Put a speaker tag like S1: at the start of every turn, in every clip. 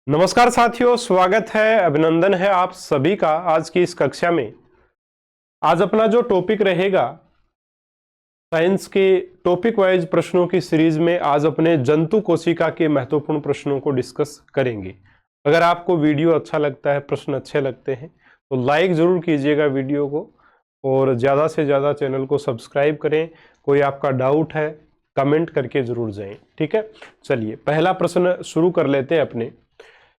S1: नमस्कार साथियों, स्वागत है, अभिनंदन है आप सभी का आज की इस कक्षा में। आज अपना जो टॉपिक रहेगा साइंस के टॉपिक वाइज प्रश्नों की सीरीज में आज अपने जंतु कोशिका के महत्वपूर्ण प्रश्नों को डिस्कस करेंगे। अगर आपको वीडियो अच्छा लगता है, प्रश्न अच्छे लगते हैं तो लाइक जरूर कीजिएगा वीडियो को और ज़्यादा से ज़्यादा चैनल को सब्सक्राइब करें। कोई आपका डाउट है कमेंट करके जरूर जाएं, ठीक है। चलिए पहला प्रश्न शुरू कर लेते हैं अपने।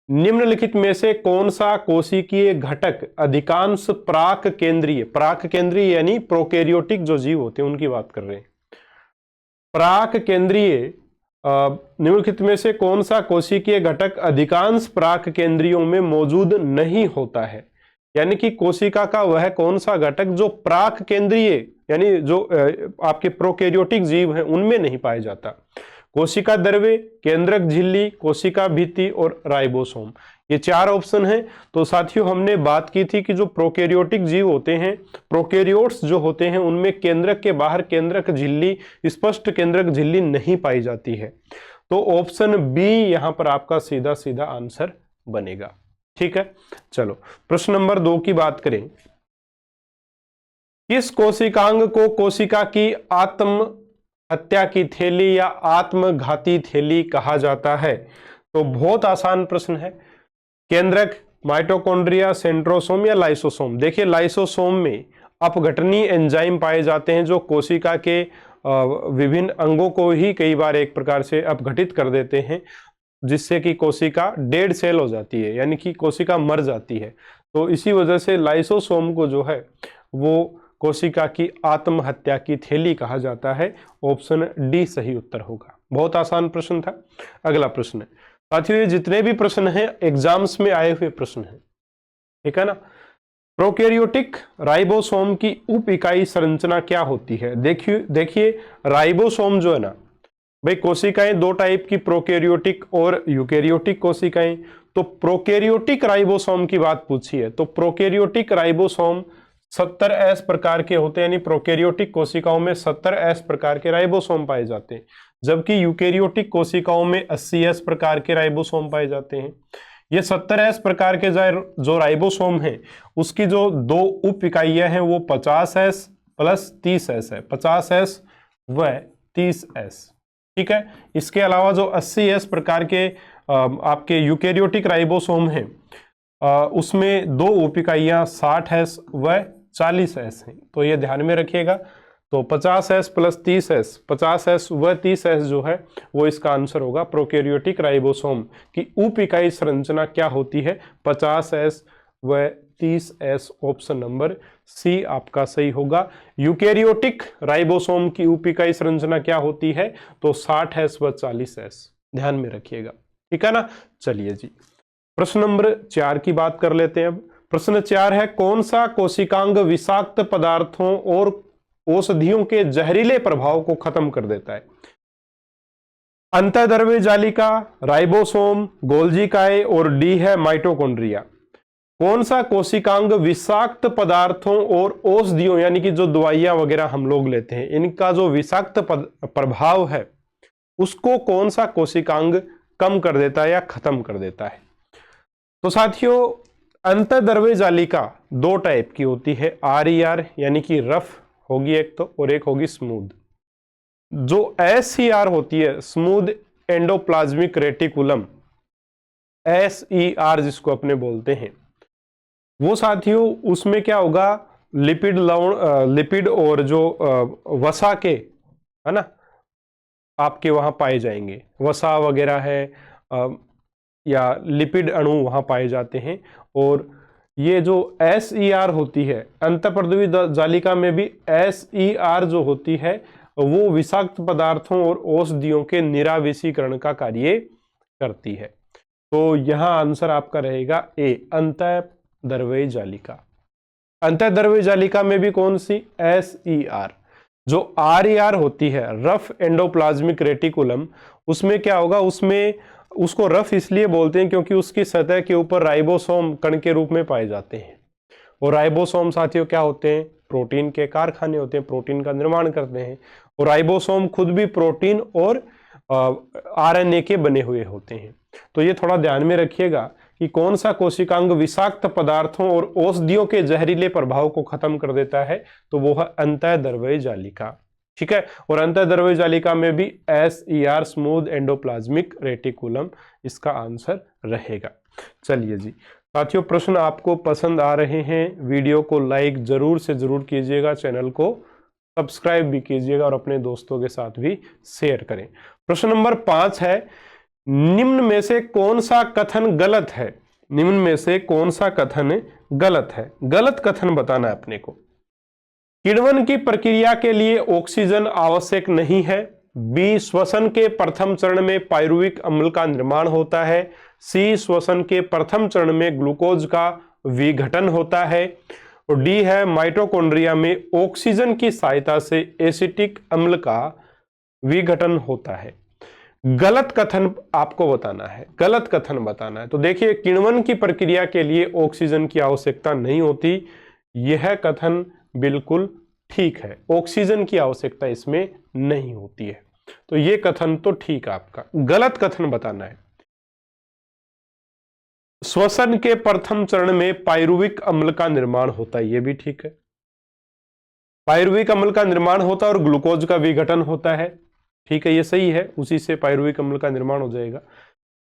S1: निम्नलिखित में से कौन सा कोशिकीय घटक अधिकांश प्राक केंद्रीय यानी प्रोकैरियोटिक जो जीव होते हैं उनकी बात कर रहे हैं। प्राक केंद्रीय निम्नलिखित में से कौन सा कोशिकीय घटक अधिकांश प्राक केंद्रियों में मौजूद नहीं होता है, यानी कि कोशिका का वह कौन सा घटक जो प्राक केंद्रीय यानी जो आपके प्रोकैरियोटिक जीव हैं उनमें नहीं पाया जाता। कोशिका द्रव्य, केंद्रक झिल्ली, कोशिका भित्ति और राइबोसोम, ये चार ऑप्शन हैं। तो साथियों हमने बात की थी कि जो प्रोकैरियोटिक जीव होते हैं, प्रोकैरियोट्स जो होते हैं उनमें केंद्रक के बाहर केंद्रक झिल्ली, स्पष्ट केंद्रक झिल्ली नहीं पाई जाती है। तो ऑप्शन बी यहां पर आपका सीधा सीधा आंसर बनेगा, ठीक है। चलो प्रश्न नंबर 2 की बात करें। किस कोशिकांग को कोशिका की आत्म हत्या की थैली या आत्मघाती थैली कहा जाता है? तो बहुत आसान प्रश्न है। केंद्रक, माइटोकॉन्ड्रिया, सेंट्रोसोम या लाइसोसोम। देखिए लाइसोसोम में अपघटनीय एंजाइम पाए जाते हैं जो कोशिका के विभिन्न अंगों को ही कई बार एक प्रकार से अपघटित कर देते हैं, जिससे कि कोशिका डेड सेल हो जाती है, यानी कि कोशिका मर जाती है। तो इसी वजह से लाइसोसोम को जो है वो कोशिका की आत्महत्या की थैली कहा जाता है। ऑप्शन डी सही उत्तर होगा। बहुत आसान प्रश्न था। अगला प्रश्न है साथियों, ये जितने भी प्रश्न हैं एग्जाम्स में आए हुए प्रश्न हैं, ठीक है ना। प्रोकैरियोटिक राइबोसोम की उप इकाई संरचना क्या होती है? देखिए राइबोसोम जो है ना भाई, कोशिकाएं दो टाइप की, प्रोकैरियोटिक और यूकैरियोटिक कोशिकाएं। तो प्रोकैरियोटिक राइबोसोम की बात पूछी है तो प्रोकैरियोटिक राइबोसोम 70S प्रकार के होते हैं, यानी प्रोकैरियोटिक कोशिकाओं में 70S प्रकार के राइबोसोम पाए जाते हैं, जबकि यूकैरियोटिक कोशिकाओं में 80S प्रकार के राइबोसोम पाए जाते हैं। ये 70S प्रकार के जो राइबोसोम हैं उसकी जो दो उप इकाइयां हैं वो 50S प्लस 30S है, 50S व 30S, ठीक है। इसके अलावा जो 80S प्रकार के आपके यूकैरियोटिक राइबोसोम हैं उसमें दो उप इकाइयां 60S व 40S हैं। तो ये ध्यान में रखिएगा। तो 50S प्लस 30S, 50S व 30S जो है वो इसका आंसर होगा। प्रोकैरियोटिक राइबोसोम की उप इकाई संरचना क्या होती है? 50S व 30S। ऑप्शन नंबर सी आपका सही होगा। यूकैरियोटिक राइबोसोम की उप इकाई संरचना क्या होती है? तो 60S व 40S, ध्यान में रखिएगा, ठीक है ना। चलिए जी प्रश्न नंबर 4 की बात कर लेते हैं। अब प्रश्न 4 है, कौन सा कोशिकांग विषाक्त पदार्थों और औषधियों के जहरीले प्रभाव को खत्म कर देता है? अंतःद्रव्य जालिका, राइबोसोम, गोल्जी काय और डी है माइटोकॉन्ड्रिया। कौन सा कोशिकांग विषाक्त पदार्थों और औषधियों यानी कि जो दवाइयां वगैरह हम लोग लेते हैं इनका जो विषाक्त प्रभाव है उसको कौन सा कोशिकांग कम कर देता है या खत्म कर देता है? तो साथियों अंतःद्रव्य जालिका दो टाइप की होती है, RER यानी कि रफ होगी एक तो, और एक होगी स्मूथ। जो SER होती है, स्मूथ एंडोप्लाज्मिक रेटिकुलम, SER जिसको अपने बोलते हैं, वो साथियों उसमें क्या होगा, लिपिड और जो वसा के है ना आपके वहां पाए जाएंगे, वसा वगैरह है या लिपिड अणु वहां पाए जाते हैं। और ये जो SER होती है अंतःद्रव्य जालिका में भी SER जो होती है वो विषाक्त पदार्थों और औषधियों के निराविषीकरण का कार्य करती है। तो यहां आंसर आपका रहेगा ए, अंतःद्रव्य जालिका। अंतःद्रव्य जालिका में भी कौन सी? SER। जो RER होती है, रफ एंडोप्लाज्मिक रेटिकुलम, उसमें क्या होगा, उसमें उसको रफ इसलिए बोलते हैं क्योंकि उसकी सतह के ऊपर राइबोसोम कण के रूप में पाए जाते हैं। और राइबोसोम साथियों क्या होते हैं? प्रोटीन के कारखाने होते हैं, प्रोटीन का निर्माण करते हैं। और राइबोसोम खुद भी प्रोटीन और आरएनए के बने हुए होते हैं। तो ये थोड़ा ध्यान में रखिएगा कि कौन सा कोशिकांग विषाक्त पदार्थों और औषधियों के जहरीले प्रभाव को खत्म कर देता है, तो वो है अंतःद्रव्य जालिका। ठीक है, और अंतःद्रव्य जालिका में भी SER स्मूथ एंडोप्लाज्मिक रेटिकुलम इसका आंसर रहेगा। चलिए जी साथियों, प्रश्न आपको पसंद आ रहे हैं, वीडियो को लाइक जरूर से जरूर कीजिएगा, चैनल को सब्सक्राइब भी कीजिएगा और अपने दोस्तों के साथ भी शेयर करें। प्रश्न नंबर 5 है, निम्न में से कौन सा कथन गलत है? निम्न में से कौन सा कथन गलत है? गलत कथन बताना है अपने को। किण्वन की प्रक्रिया के लिए ऑक्सीजन आवश्यक नहीं है। बी, श्वसन के प्रथम चरण में पायरुविक अम्ल का निर्माण होता है। सी, श्वसन के प्रथम चरण में ग्लूकोज का विघटन होता है। और डी है, माइटोकॉन्ड्रिया में ऑक्सीजन की सहायता से एसिटिक अम्ल का विघटन होता है। गलत कथन आपको बताना है, गलत कथन बताना है। तो देखिए, किण्वन की प्रक्रिया के लिए ऑक्सीजन की आवश्यकता नहीं होती, यह कथन बिल्कुल ठीक है, ऑक्सीजन की आवश्यकता इसमें नहीं होती है। तो यह कथन तो ठीक है आपका। गलत कथन बताना है, श्वसन के प्रथम चरण में पायरुविक अम्ल का निर्माण होता है, यह भी ठीक है। पायरुविक अम्ल का निर्माण होता है और ग्लूकोज का विघटन होता है, ठीक है, ये सही है, उसी से पायरुविक अम्ल का निर्माण हो जाएगा।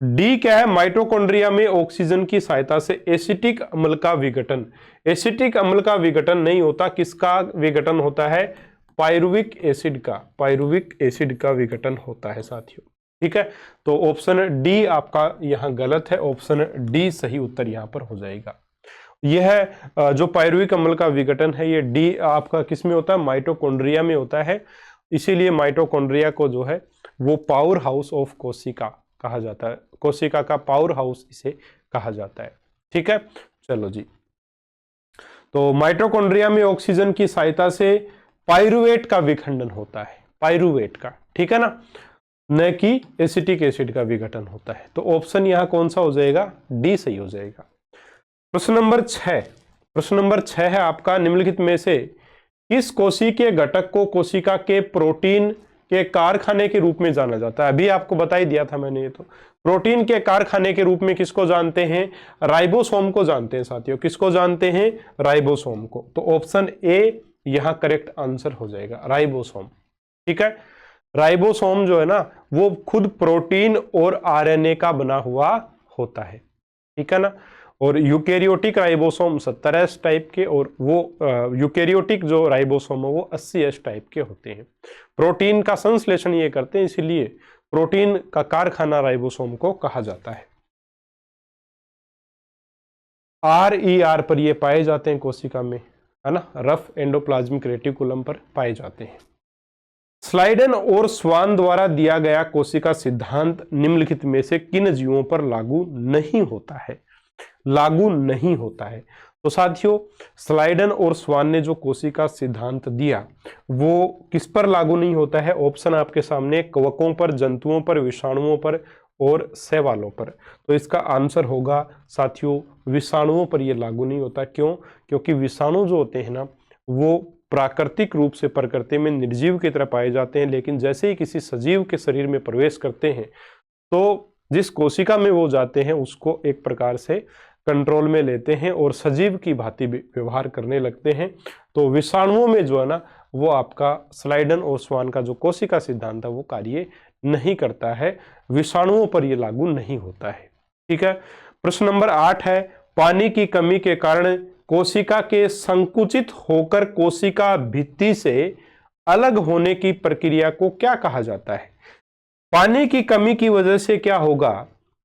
S1: डी क्या है, माइटोकॉन्ड्रिया में ऑक्सीजन की सहायता से एसिटिक अम्ल का विघटन। एसिटिक अम्ल का विघटन नहीं होता, किसका विघटन होता है? पायरुविक एसिड का, पायरुविक एसिड का विघटन होता है साथियों। ठीक है, तो ऑप्शन डी आपका यहां गलत है, ऑप्शन डी सही उत्तर यहां पर हो जाएगा। यह जो पायरुविक अम्ल का विघटन है, ये डी आपका किस में होता है? माइटोकॉन्ड्रिया में होता है। इसीलिए माइटोकॉन्ड्रिया को जो है वो पावर हाउस ऑफ कोशिका कहा जाता है, कोशिका का पावर हाउस इसे कहा जाता है। ठीक है, चलो जी, तो माइटोकॉन्ड्रिया में ऑक्सीजन की सहायता से पायरुवेट का विखंडन होता है, पायरुवेट का, ठीक है ना, न कि एसिटिक एसिड का विघटन होता है। तो ऑप्शन यहां कौन सा हो जाएगा? डी सही हो जाएगा। प्रश्न नंबर 6, प्रश्न नंबर 6 है आपका, निम्नलिखित में से किस कोशिकीय घटक को कोशिका के प्रोटीन के कारखाने के रूप में जाना जाता है? अभी आपको बता ही दिया था मैंने। ये तो प्रोटीन के कारखाने के रूप में किसको जानते हैं? राइबोसोम को जानते हैं साथियों। किसको जानते हैं? राइबोसोम को। तो ऑप्शन ए यहां करेक्ट आंसर हो जाएगा, राइबोसोम। ठीक है, राइबोसोम जो है ना वो खुद प्रोटीन और आरएनए का बना हुआ होता है, ठीक है ना। और यूकेरियोटिक राइबोसोम 70S टाइप के, और वो यूकेरियोटिक जो राइबोसोम है वो 80S टाइप के होते हैं। प्रोटीन का संश्लेषण ये करते हैं, इसीलिए प्रोटीन का कारखाना राइबोसोम को कहा जाता है। RER पर ये पाए जाते हैं कोशिका में, है ना, रफ एंडोप्लाज्मिक रेटिकुलम पर पाए जाते हैं। स्लाइडन और स्वान द्वारा दिया गया कोशिका सिद्धांत निम्नलिखित में से किन जीवों पर लागू नहीं होता है? लागू नहीं होता है। तो साथियों, स्लाइडन और स्वान ने जो कोशिका सिद्धांत दिया वो किस पर लागू नहीं होता है? ऑप्शन आपके सामने, कवकों पर, जंतुओं पर, विषाणुओं पर और शैवालों पर। तो इसका आंसर होगा साथियों विषाणुओं पर यह लागू नहीं होता। क्यों? क्योंकि विषाणु जो होते हैं ना वो प्राकृतिक रूप से प्रकृति में निर्जीव की तरह पाए जाते हैं, लेकिन जैसे ही किसी सजीव के शरीर में प्रवेश करते हैं तो जिस कोशिका में वो जाते हैं उसको एक प्रकार से कंट्रोल में लेते हैं और सजीव की भांति व्यवहार करने लगते हैं। तो विषाणुओं में जो है ना वो आपका स्लाइडन और स्वान का जो कोशिका सिद्धांत है वो कार्य नहीं करता है, विषाणुओं पर यह लागू नहीं होता है। ठीक है, प्रश्न नंबर 8 है, पानी की कमी के कारण कोशिका के संकुचित होकर कोशिका भित्ति से अलग होने की प्रक्रिया को क्या कहा जाता है? पानी की कमी की वजह से क्या होगा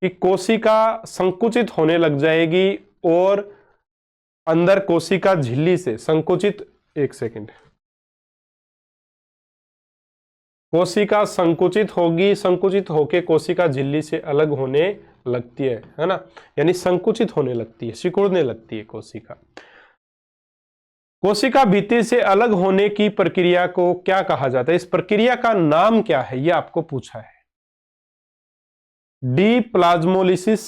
S1: कि कोशिका संकुचित होने लग जाएगी और अंदर कोशिका झिल्ली से संकुचित, एक सेकंड, कोशिका संकुचित होगी, संकुचित होकर कोशिका झिल्ली से अलग होने लगती है ना, यानी संकुचित होने लगती है, सिकुड़ने लगती है कोशिका। कोशिका भित्ति से अलग होने की प्रक्रिया को क्या कहा जाता है? इस प्रक्रिया का नाम क्या है, यह आपको पूछा है। डी प्लाज्मोलिसिस,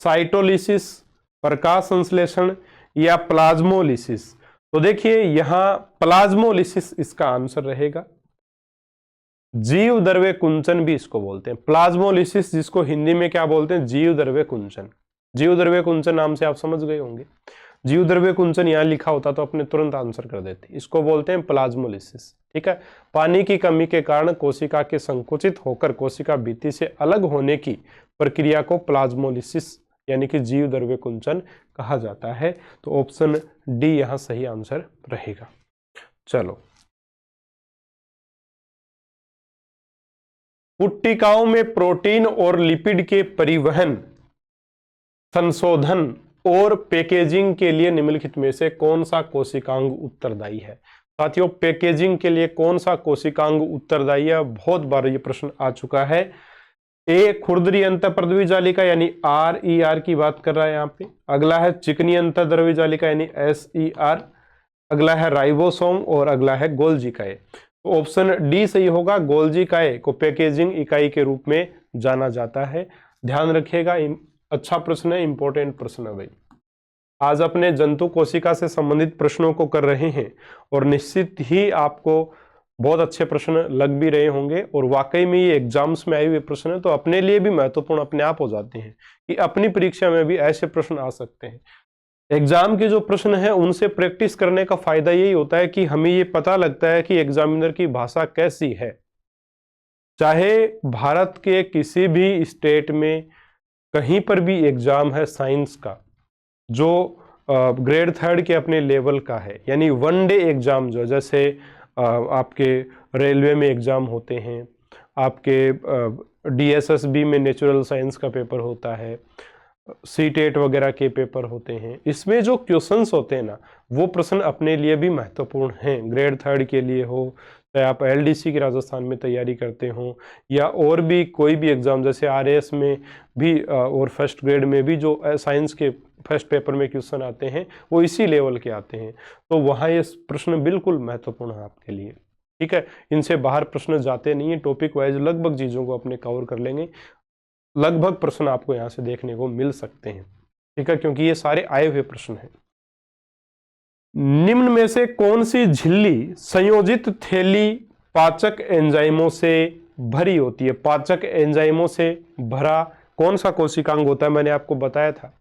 S1: साइटोलिसिस, प्रकाश संश्लेषण या प्लाज्मोलिसिस? तो देखिए यहां प्लाज्मोलिसिस इसका आंसर रहेगा। जीव द्रव्य कुंचन भी इसको बोलते हैं। प्लाज्मोलिसिस जिसको हिंदी में क्या बोलते हैं, जीव द्रव्य कुंचन। जीव द्रव्य कुंचन नाम से आप समझ गए होंगे। जीव द्रव्य कुंचन यहां लिखा होता तो अपने तुरंत आंसर कर देते। इसको बोलते हैं प्लाज्मोलिसिस। ठीक है, पानी की कमी के कारण कोशिका के संकुचित होकर कोशिका भित्ति से अलग होने की प्रक्रिया को प्लाज्मोलिसिस यानी कि जीव द्रव्य कुंचन कहा जाता है। तो ऑप्शन डी यहां सही आंसर रहेगा। चलो, पुट्टिकाओं में प्रोटीन और लिपिड के परिवहन, संशोधन और पैकेजिंग के लिए निम्नलिखित में से कौन सा कोशिकांग उत्तरदायी है। साथियों, पैकेजिंग के लिए कौन सा कोशिकांग उत्तरदायी है, बहुत बार ये प्रश्न आ चुका है। ए खुरदरी अंतःप्रद्रवी जालिका यानी RER की बात कर रहा है यहाँ पे। अगला है चिकनी अंतःद्रव्य जालिका यानी SER। अगला है राइबोसोम और अगला है गोल्जी काय। तो ऑप्शन डी सही होगा। गोल्जी काय को पैकेजिंग इकाई के रूप में जाना जाता है। ध्यान रखिएगा, अच्छा प्रश्न है, इंपॉर्टेंट प्रश्न है भाई। आज अपने जंतु कोशिका से संबंधित प्रश्नों को कर रहे हैं और निश्चित ही आपको बहुत अच्छे प्रश्न लग भी रहे होंगे और वाकई में ये एग्जाम्स में आए हुए प्रश्न है तो अपने लिए भी महत्वपूर्ण अपने आप हो जाते हैं कि अपनी परीक्षा में भी ऐसे प्रश्न आ सकते हैं। एग्जाम के जो प्रश्न है उनसे प्रैक्टिस करने का फायदा यही होता है कि हमें ये पता लगता है कि एग्जामिनर की भाषा कैसी है। चाहे भारत के किसी भी स्टेट में कहीं पर भी एग्जाम है साइंस का जो ग्रेड 3 के अपने लेवल का है, यानी वन डे एग्जाम जो जैसे आपके रेलवे में एग्जाम होते हैं, आपके DSSB में नेचुरल साइंस का पेपर होता है, CTET वगैरह के पेपर होते हैं, इसमें जो क्वेश्चंस होते हैं ना वो प्रश्न अपने लिए भी महत्वपूर्ण हैं। ग्रेड 3 के लिए हो, चाहे आप LDC की राजस्थान में तैयारी करते हो या और भी कोई भी एग्जाम जैसे RAS में भी और फर्स्ट ग्रेड में भी जो साइंस के फर्स्ट पेपर में क्वेश्चन आते हैं वो इसी लेवल के आते हैं। तो वहाँ ये प्रश्न बिल्कुल महत्वपूर्ण है आपके लिए। ठीक है, इनसे बाहर प्रश्न जाते नहीं है। टॉपिक वाइज लगभग चीज़ों को अपने कवर कर लेंगे, लगभग प्रश्न आपको यहाँ से देखने को मिल सकते हैं। ठीक है, क्योंकि ये सारे आए हुए प्रश्न हैं। निम्न में से कौन सी झिल्ली संयोजित थैली पाचक एंजाइमों से भरी होती है। पाचक एंजाइमों से भरा कौन सा कोशिकांग होता है, मैंने आपको बताया था।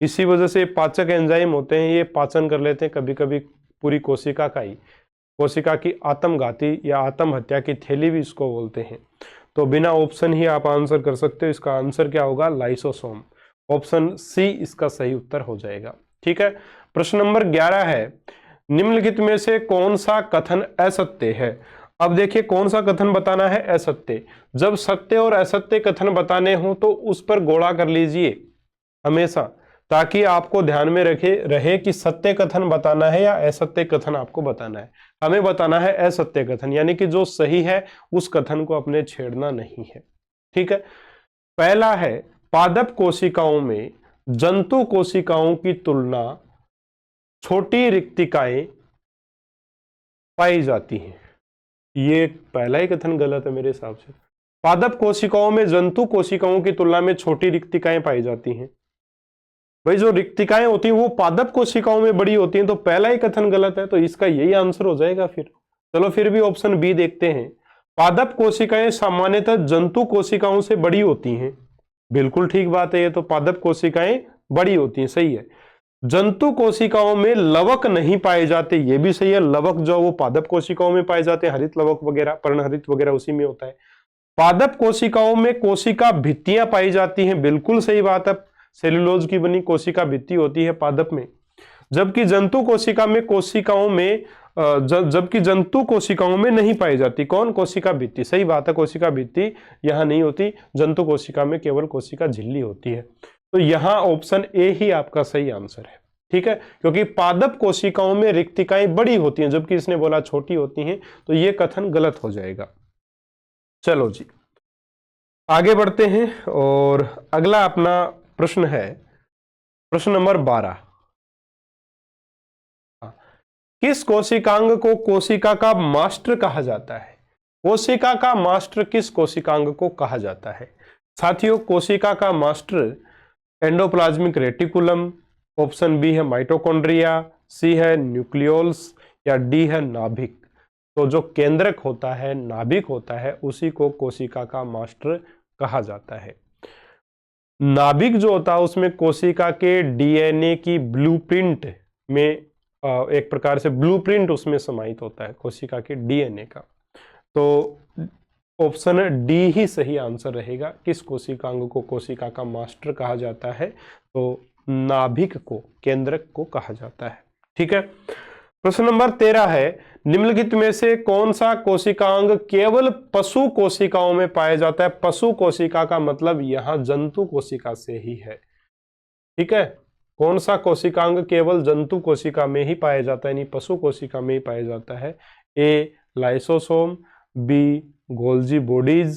S1: इसी वजह से पाचक एंजाइम होते हैं, ये पाचन कर लेते हैं कभी कभी पूरी कोशिका का ही। कोशिका की आत्मघाती या आत्महत्या की थैली भी इसको बोलते हैं। तो बिना ऑप्शन ही आप आंसर कर सकते हो। इसका आंसर क्या होगा, लाइसोसोम। ऑप्शन सी इसका सही उत्तर हो जाएगा। ठीक है, प्रश्न नंबर 11 है, निम्नलिखित में से कौन सा कथन असत्य है। अब देखिए कौन सा कथन बताना है, असत्य। जब सत्य और असत्य कथन बताने हो तो उस पर गोला कर लीजिए हमेशा, ताकि आपको ध्यान में रहे कि सत्य कथन बताना है या असत्य कथन आपको बताना है। हमें बताना है असत्य कथन, यानी कि जो सही है उस कथन को अपने छेड़ना नहीं है। ठीक है, पहला है पादप कोशिकाओं में जंतु कोशिकाओं की तुलना छोटी रिक्तिकाएं पाई जाती हैं। ये पहला ही कथन गलत है मेरे हिसाब से। पादप कोशिकाओं में जंतु कोशिकाओं की तुलना में छोटी रिक्तिकाएं पाई जाती हैं। भाई जो रिक्तिकाएं होती हैं वो पादप कोशिकाओं में बड़ी होती हैं, तो पहला ही कथन गलत है, तो इसका यही आंसर हो जाएगा फिर। चलो फिर भी ऑप्शन बी देखते हैं। पादप कोशिकाएं सामान्यतः जंतु कोशिकाओं से बड़ी होती हैं। बिल्कुल ठीक बात है, ये तो पादप कोशिकाएं बड़ी होती हैं, सही है। जंतु कोशिकाओं में लवक नहीं पाए जाते, ये भी सही है। लवक जो वो पादप कोशिकाओं में पाए जाते हैं, हरित लवक वगैरह, पर्णहरित वगैरह उसी में होता है। पादप कोशिकाओं में कोशिका भित्तियां पाई जाती हैं, बिल्कुल सही बात है। सेलुलोज की बनी कोशिका भित्ति होती है पादप में। जबकि जंतु कोशिका में जबकि जंतु कोशिकाओं में नहीं पाई जाती कौन, कोशिका भित्ति। सही बात है, कोशिका भित्ति यहां नहीं होती, जंतु कोशिका में केवल कोशिका झिल्ली होती है। तो यहां ऑप्शन ए ही आपका सही आंसर है। ठीक है, क्योंकि पादप कोशिकाओं में रिक्तिकाएं बड़ी होती हैं, जबकि इसने बोला छोटी होती हैं, तो यह कथन गलत हो जाएगा। चलो जी आगे बढ़ते हैं और अगला अपना प्रश्न है प्रश्न नंबर 12। किस कोशिकांग को कोशिका का मास्टर कहा जाता है। कोशिका का मास्टर किस कोशिकांग को कहा जाता है। साथियों, कोशिका का master endoplasmic reticulum, option B है माइटोकॉन्ड्रिया, सी है न्यूक्लियोल्स या डी है नाभिक। तो जो केंद्रक होता है, नाभिक होता है, उसी को कोशिका का मास्टर कहा जाता है। नाभिक जो होता है उसमें कोशिका के डीएनए की ब्लूप्रिंट में एक प्रकार से ब्लूप्रिंट उसमें समाहित होता है कोशिका के डीएनए का। तो ऑप्शन डी ही सही आंसर रहेगा। किस कोशिकांग को कोशिका का मास्टर कहा जाता है? तो नाभिक को, केंद्रक को कहा जाता है। ठीक है। प्रश्न नंबर 13 है, निम्नलिखित में से कौन सा कोशिकांग केवल पशु कोशिकाओं में पाया जाता है? पशु कोशिका का मतलब यहां जंतु कोशिका से ही है। ठीक है। कौन सा कोशिकांग केवल जंतु कोशिका में ही पाया जाता है, यानी पशु कोशिका में ही पाया जाता है? ए लाइसोसोम, बी गोल्जी बॉडीज,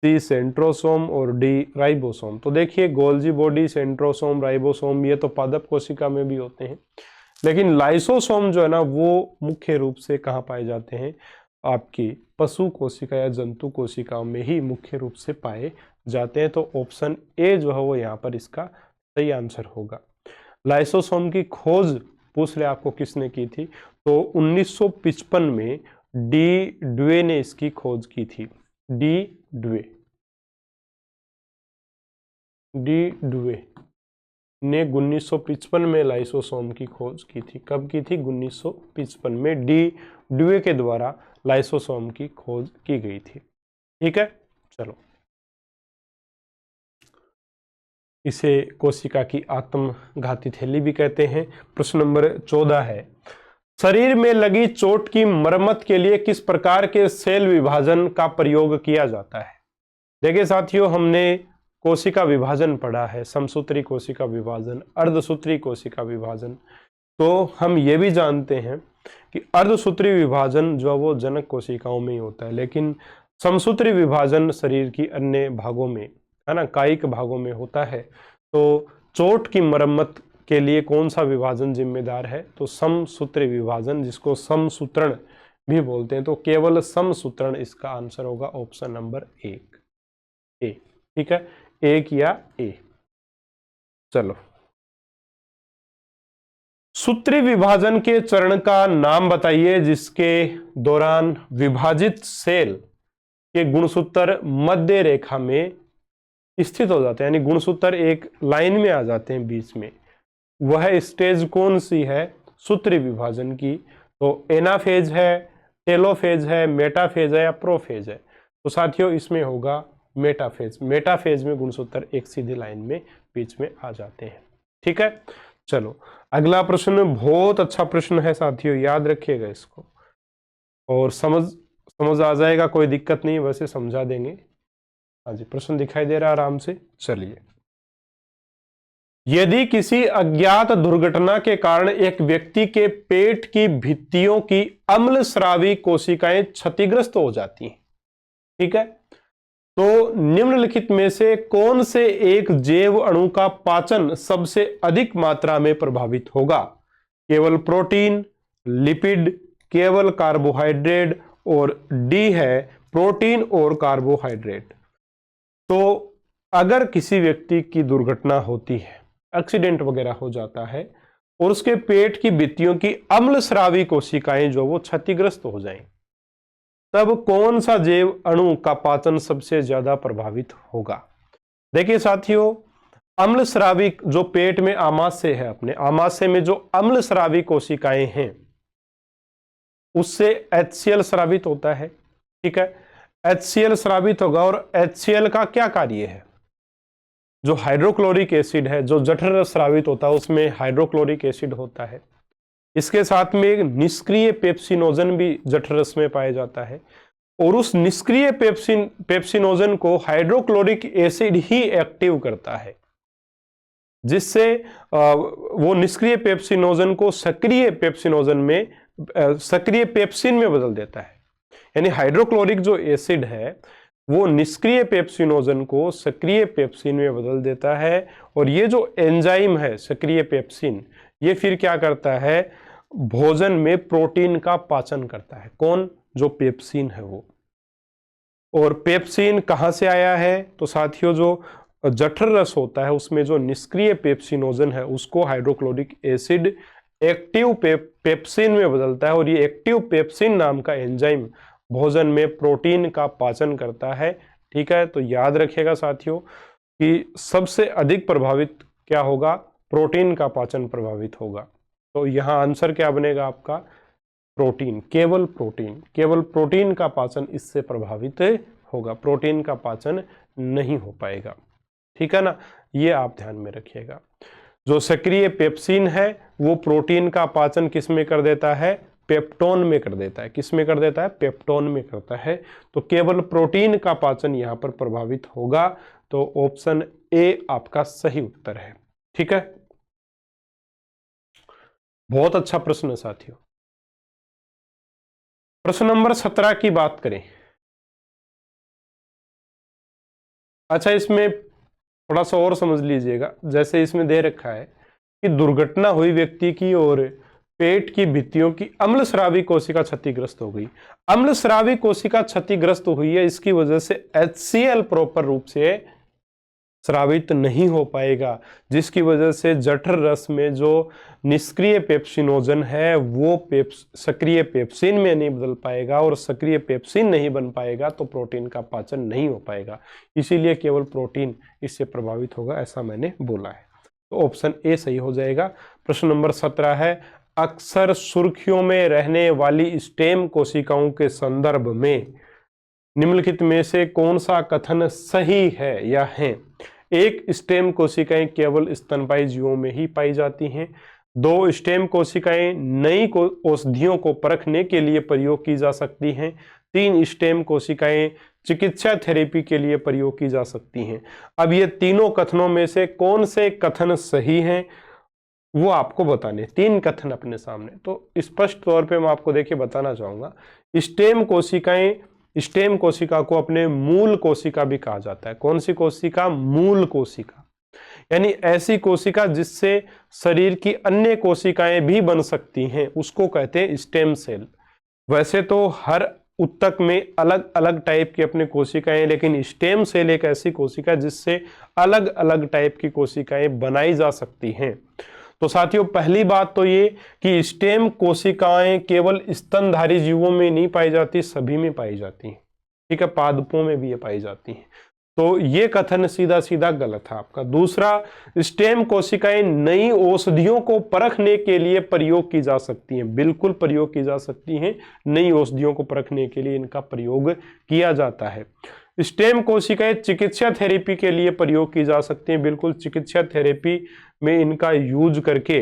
S1: सी सेंट्रोसोम और डी राइबोसोम। तो देखिए गोल्जी बॉडी, सेंट्रोसोम, राइबोसोम ये तो पादप कोशिका में भी होते हैं, लेकिन लाइसोसोम जो है ना वो मुख्य रूप से कहाँ पाए जाते हैं? आपकी पशु कोशिका या जंतु कोशिकाओं में ही मुख्य रूप से पाए जाते हैं। तो ऑप्शन ए जो है वो यहाँ पर इसका सही आंसर होगा। लाइसोसोम की खोज पूछ ले आपको किसने की थी? तो 1955 में डी ड्वे ने इसकी खोज की थी। डी ड्वे ने 1955 में लाइसोसोम की खोज की थी। कब की थी? 1955 में डी ड्वे के द्वारा लाइसोसोम की खोज की गई थी। ठीक है, चलो इसे कोशिका की आत्मघाती थैली भी कहते हैं। प्रश्न नंबर 14 है, शरीर में लगी चोट की मरम्मत के लिए किस प्रकार के सेल विभाजन का प्रयोग किया जाता है? देखिए साथियों, हमने कोशिका विभाजन पढ़ा है, समसूत्री कोशिका विभाजन, अर्धसूत्री कोशिका विभाजन। तो हम ये भी जानते हैं कि अर्धसूत्री विभाजन जो वो जनक कोशिकाओं में ही होता है, लेकिन समसूत्री विभाजन शरीर की अन्य भागों में, है ना, कायिक भागों में होता है। तो चोट की मरम्मत के लिए कौन सा विभाजन जिम्मेदार है? तो समसूत्री विभाजन, जिसको समसूत्रण भी बोलते हैं। तो केवल समसूत्रण इसका आंसर होगा, ऑप्शन नंबर ए। ठीक है, एक या ए। चलो, सूत्री विभाजन के चरण का नाम बताइए जिसके दौरान विभाजित सेल के गुणसूत्र मध्य रेखा में स्थित हो जाते हैं, यानी गुणसूत्र एक लाइन में आ जाते हैं बीच में। वह स्टेज कौन सी है सूत्री विभाजन की? तो एनाफेज है, टेलोफेज है, मेटाफेज है या प्रोफेज है? तो साथियों इसमें होगा मेटाफेज। मेटाफेज में गुणसूत्र एक सीधी लाइन में बीच में आ जाते हैं। ठीक है, चलो अगला प्रश्न बहुत अच्छा प्रश्न है साथियों, याद रखिएगा इसको और समझ आ जाएगा, कोई दिक्कत नहीं, वैसे समझा देंगे। हाँ जी, प्रश्न दिखाई दे रहा है आराम से। चलिए, यदि किसी अज्ञात दुर्घटना के कारण एक व्यक्ति के पेट की भित्तियों की अम्ल स्रावी कोशिकाएं क्षतिग्रस्त हो जाती हैं, ठीक है, तो निम्नलिखित में से कौन से एक जैव अणु का पाचन सबसे अधिक मात्रा में प्रभावित होगा? केवल प्रोटीन, लिपिड, केवल कार्बोहाइड्रेट और डी है प्रोटीन और कार्बोहाइड्रेट। तो अगर किसी व्यक्ति की दुर्घटना होती है, एक्सीडेंट वगैरह हो जाता है और उसके पेट की भित्तियों की अम्ल स्रावी कोशिकाएं जो वो क्षतिग्रस्त हो जाएं, तब कौन सा जैव अणु का पाचन सबसे ज्यादा प्रभावित होगा? देखिए साथियों, अम्ल स्रावी जो पेट में आमाशय है, अपने आमाशय में जो अम्ल स्रावी कोशिकाएं हैं उससे HCl स्रावित होता है। ठीक है, HCl स्रावित होगा और HCl का क्या कार्य है? जो हाइड्रोक्लोरिक एसिड है, जो जठर रस स्रावित होता है उसमें हाइड्रोक्लोरिक एसिड होता है। इसके साथ में एक निष्क्रिय पेप्सिनोजन भी जठर रस में पाया जाता है और उस निष्क्रिय पेप्सिनोजन को हाइड्रोक्लोरिक एसिड ही एक्टिव करता है, जिससे वो निष्क्रिय पेप्सिनोजन को सक्रिय पेप्सिनोजन में, सक्रिय पेप्सिन में बदल देता है। यानी हाइड्रोक्लोरिक जो एसिड है वो निष्क्रिय पेप्सिनोजन को सक्रिय पेप्सिन में बदल देता है और ये जो एंजाइम है सक्रिय पेप्सिन, ये फिर क्या करता है? भोजन में प्रोटीन का पाचन करता है। कौन? जो पेप्सिन है वो। और पेप्सिन कहां से आया है? तो साथियों जो जठर रस होता है उसमें जो निष्क्रिय पेप्सिनोजन है उसको हाइड्रोक्लोरिक एसिड एक्टिव पेप्सिन में बदलता है, और ये एक्टिव पेप्सिन नाम का एंजाइम भोजन में प्रोटीन का पाचन करता है। ठीक है, तो याद रखिएगा साथियों कि सबसे अधिक प्रभावित क्या होगा, प्रोटीन का पाचन प्रभावित होगा। तो यहां आंसर क्या बनेगा आपका, प्रोटीन, केवल प्रोटीन, केवल प्रोटीन का पाचन इससे प्रभावित होगा, प्रोटीन का पाचन नहीं हो पाएगा। ठीक है ना, ये आप ध्यान में रखिएगा। जो सक्रिय पेप्सिन है वो प्रोटीन का पाचन किस में कर देता है, पेप्टोन में कर देता है। किस में कर देता है, पेप्टोन में करता है। तो केवल प्रोटीन का पाचन यहां पर प्रभावित होगा। तो ऑप्शन ए आपका सही उत्तर है। ठीक है, बहुत अच्छा प्रश्न है साथियों। प्रश्न नंबर 17 की बात करें। अच्छा, इसमें थोड़ा सा और समझ लीजिएगा। जैसे इसमें दे रखा है कि दुर्घटना हुई व्यक्ति की और पेट की भित्तियों की अम्लस्रावी कोशिका क्षतिग्रस्त हो गई। अम्लस्रावी कोशिका क्षतिग्रस्त हुई है, इसकी वजह से HCl प्रॉपर रूप से स्रावित नहीं हो पाएगा, जिसकी वजह से जठर रस में जो निष्क्रिय पेप्सिनोजन है वो सक्रिय पेप्सिन में नहीं बदल पाएगा, और सक्रिय पेप्सिन नहीं बन पाएगा तो प्रोटीन का पाचन नहीं हो पाएगा। इसीलिए केवल प्रोटीन इससे प्रभावित होगा, ऐसा मैंने बोला है। तो ऑप्शन ए सही हो जाएगा। प्रश्न नंबर 17 है, अक्सर सुर्खियों में रहने वाली स्टेम कोशिकाओं के संदर्भ में निम्नलिखित में से कौन सा कथन सही है या है। एक, स्टेम कोशिकाएं केवल स्तनपायी जीवों में ही पाई जाती हैं। 2, स्टेम कोशिकाएं नई औषधियों को परखने के लिए प्रयोग की जा सकती हैं। 3, स्टेम कोशिकाएं चिकित्सा थेरेपी के लिए प्रयोग की जा सकती हैं। अब ये तीनों कथनों में से कौन से कथन सही हैं वो आपको बताने। 3 कथन अपने सामने, तो स्पष्ट तौर पे मैं आपको देखिए बताना चाहूंगा। स्टेम कोशिका को अपने मूल कोशिका भी कहा जाता है। कौन सी कोशिका, मूल कोशिका, यानी ऐसी कोशिका जिससे शरीर की अन्य कोशिकाएं भी बन सकती हैं, उसको कहते हैं स्टेम सेल। वैसे तो हर उत्तक में अलग अलग टाइप की अपने कोशिकाएं, लेकिन स्टेम सेल एक ऐसी कोशिका जिससे अलग अलग टाइप की कोशिकाएं बनाई जा सकती हैं। तो साथियों, पहली बात तो ये कि स्टेम कोशिकाएं केवल स्तनधारी जीवों में नहीं पाई जाती, सभी में पाई जाती हैं। ठीक है, पादपों में भी ये पाई जाती हैं। तो ये कथन सीधा सीधा गलत है आपका। दूसरा, स्टेम कोशिकाएं नई औषधियों को परखने के लिए प्रयोग की जा सकती हैं। बिल्कुल प्रयोग की जा सकती हैं, नई औषधियों को परखने के लिए इनका प्रयोग किया जाता है। स्टेम कोशिकाएं चिकित्सा थेरेपी के लिए प्रयोग की जा सकती हैं। बिल्कुल, चिकित्सा थेरेपी में इनका यूज करके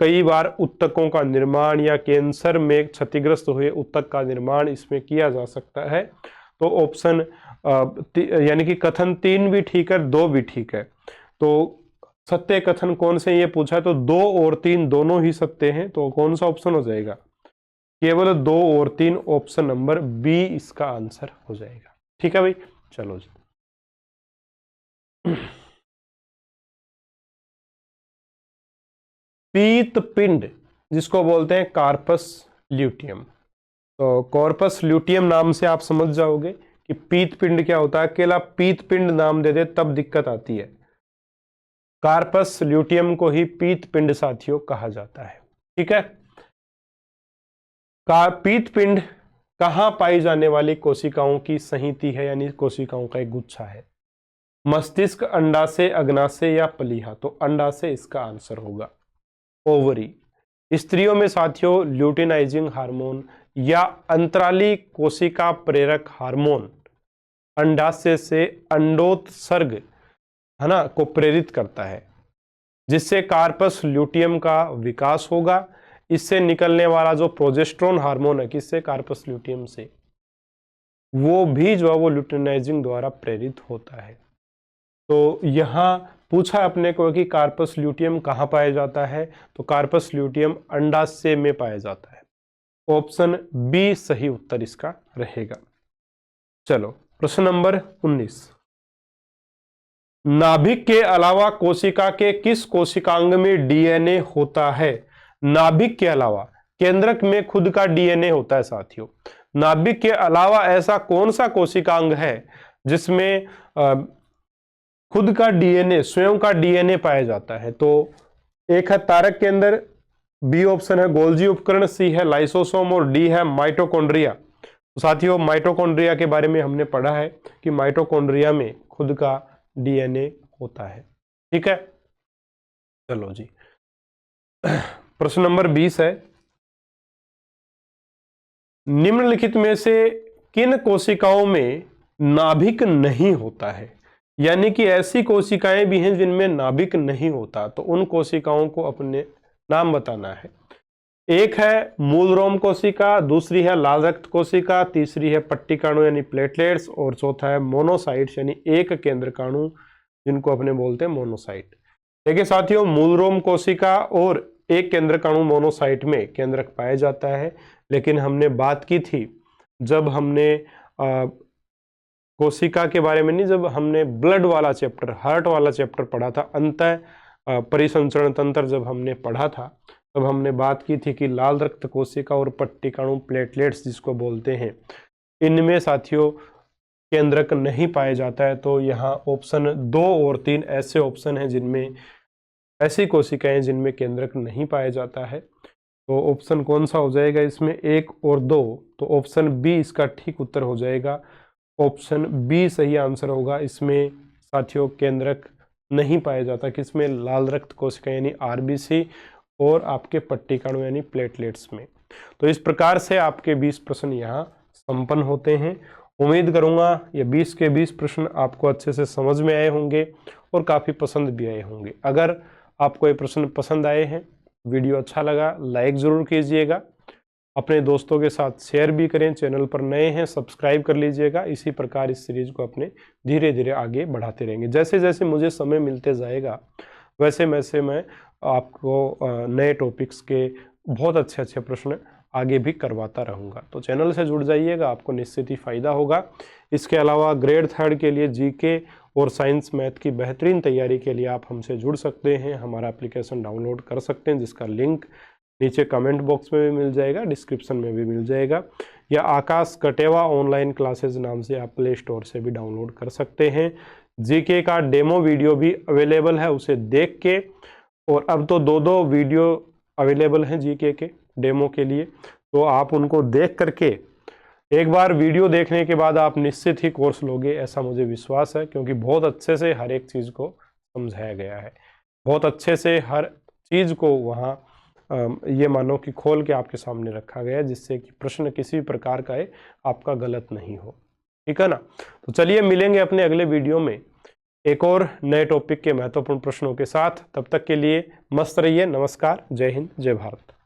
S1: कई बार उत्तकों का निर्माण या कैंसर में क्षतिग्रस्त हुए उत्तक का निर्माण इसमें किया जा सकता है। तो ऑप्शन यानी कि कथन 3 भी ठीक है, 2 भी ठीक है। तो सत्य कथन कौन से ये पूछा है, तो 2 और 3 दोनों ही सत्य हैं। तो कौन सा ऑप्शन हो जाएगा, केवल 2 और 3, ऑप्शन नंबर बी इसका आंसर हो जाएगा। ठीक है भाई, चलो जी। पीत पिंड जिसको बोलते हैं कार्पस ल्यूटियम। तो कॉर्पस ल्यूटियम नाम से आप समझ जाओगे कि पीत पिंड क्या होता है। अकेला पीत पिंड नाम दे दे तब दिक्कत आती है। कार्पस ल्यूटियम को ही पीत पिंड साथियों कहा जाता है। ठीक है, पीत पिंड कहां पाई जाने वाली कोशिकाओं की संहिति है, यानी कोशिकाओं का एक गुच्छा है। मस्तिष्क, अंडाशय, अग्नाशय या प्लीहा। तो अंडाशय इसका आंसर होगा। ओवरी, स्त्रियों में साथियों ल्यूटिनाइजिंग हार्मोन या अंतराली कोशिका प्रेरक हार्मोन अंडाशय से अंडोत्सर्ग है ना को प्रेरित करता है, जिससे कार्पस ल्यूटियम का विकास होगा। इससे निकलने वाला जो प्रोजेस्टेरोन हार्मोन है, किससे, कार्पस ल्यूटियम से, वो भी जो है वो ल्यूटिनाइजिंग द्वारा प्रेरित होता है। तो यहां पूछा अपने को कि कार्पस ल्यूटियम कहां पाया जाता है, तो कार्पस ल्यूटियम अंडाशय में पाया जाता है। ऑप्शन बी सही उत्तर इसका रहेगा। चलो, प्रश्न नंबर 19, नाभिक के अलावा कोशिका के किस कोशिकांग में डीएनए होता है। नाभिक के अलावा केंद्रक में खुद का डीएनए होता है साथियों। नाभिक के अलावा ऐसा कौन सा कोशिकांग है जिसमें खुद का डीएनए, स्वयं का डीएनए पाया जाता है। तो एक है तारक केंद्र, बी ऑप्शन है गोल्जी उपकरण, सी है लाइसोसोम और डी है माइटोकॉन्ड्रिया। तो साथियों माइटोकॉन्ड्रिया के बारे में हमने पढ़ा है कि माइटोकॉन्ड्रिया में खुद का डीएनए होता है। ठीक है, चलो जी प्रश्न नंबर 20 है, निम्नलिखित में से किन कोशिकाओं में नाभिक नहीं होता है? यानी कि ऐसी कोशिकाएं भी हैं जिनमें नाभिक नहीं होता, तो उन कोशिकाओं को अपने नाम बताना है। एक है मूलरोम कोशिका, दूसरी है लाल रक्त कोशिका, तीसरी है पट्टिकाणु यानी प्लेटलेट्स, और चौथा है मोनोसाइट्स यानी एक केंद्रकाणु जिनको अपने बोलते हैं मोनोसाइट। देखिए साथियों, मूलरोम कोशिका और एक केंद्रकाणु मोनोसाइट में केंद्रक पाया जाता है, लेकिन हमने बात की थी जब हमने कोशिका के बारे में नहीं, जब हमने ब्लड वाला चैप्टर, हार्ट वाला चैप्टर पढ़ा था, अंतः परिसंचरण तंत्र जब हमने पढ़ा था, तब हमने बात की थी कि लाल रक्त कोशिका और पट्टिकाणु प्लेटलेट्स जिसको बोलते हैं, इनमें साथियों केंद्रक नहीं पाया जाता है। तो यहाँ ऑप्शन 2 और 3 ऐसे ऑप्शन हैं जिनमें ऐसी कोशिकाएं जिनमें केंद्रक नहीं पाया जाता है। तो ऑप्शन कौन सा हो जाएगा इसमें, 1 और 2? तो ऑप्शन बी इसका ठीक उत्तर हो जाएगा। ऑप्शन बी सही आंसर होगा। इसमें साथियों केंद्रक नहीं पाया जाता, किसमें? लाल रक्त कोशिका यानी आरबीसी और आपके पट्टिकाणु यानी प्लेटलेट्स में। तो इस प्रकार से आपके 20 प्रश्न यहाँ संपन्न होते हैं। उम्मीद करूंगा ये 20 के 20 प्रश्न आपको अच्छे से समझ में आए होंगे और काफ़ी पसंद भी आए होंगे। अगर आपको ये प्रश्न पसंद आए हैं, वीडियो अच्छा लगा, लाइक ज़रूर कीजिएगा, अपने दोस्तों के साथ शेयर भी करें, चैनल पर नए हैं सब्सक्राइब कर लीजिएगा। इसी प्रकार इस सीरीज को अपने धीरे धीरे आगे बढ़ाते रहेंगे। जैसे जैसे मुझे समय मिलते जाएगा वैसे वैसे मैं आपको नए टॉपिक्स के बहुत अच्छे अच्छे प्रश्न आगे भी करवाता रहूँगा। तो चैनल से जुड़ जाइएगा, आपको निश्चित ही फ़ायदा होगा। इसके अलावा ग्रेड 3 के लिए जीके और साइंस मैथ की बेहतरीन तैयारी के लिए आप हमसे जुड़ सकते हैं, हमारा एप्लीकेशन डाउनलोड कर सकते हैं, जिसका लिंक नीचे कमेंट बॉक्स में भी मिल जाएगा, डिस्क्रिप्शन में भी मिल जाएगा, या आकाश कटेवा ऑनलाइन क्लासेस नाम से आप प्ले स्टोर से भी डाउनलोड कर सकते हैं। जीके का डेमो वीडियो भी अवेलेबल है, उसे देख के, और अब तो 2 वीडियो अवेलेबल हैं जीके के डेमो के लिए, तो आप उनको देख करके एक बार वीडियो देखने के बाद आप निश्चित ही कोर्स लोगे, ऐसा मुझे विश्वास है, क्योंकि बहुत अच्छे से हर एक चीज़ को समझाया गया है, बहुत अच्छे से हर चीज़ को वहाँ ये मानो कि खोल के आपके सामने रखा गया है, जिससे कि प्रश्न किसी भी प्रकार का आपका गलत नहीं हो। ठीक है ना? तो चलिए मिलेंगे अपने अगले वीडियो में एक और नए टॉपिक के महत्वपूर्ण प्रश्नों के साथ। तब तक के लिए मस्त रहिए। नमस्कार, जय हिंद, जय भारत।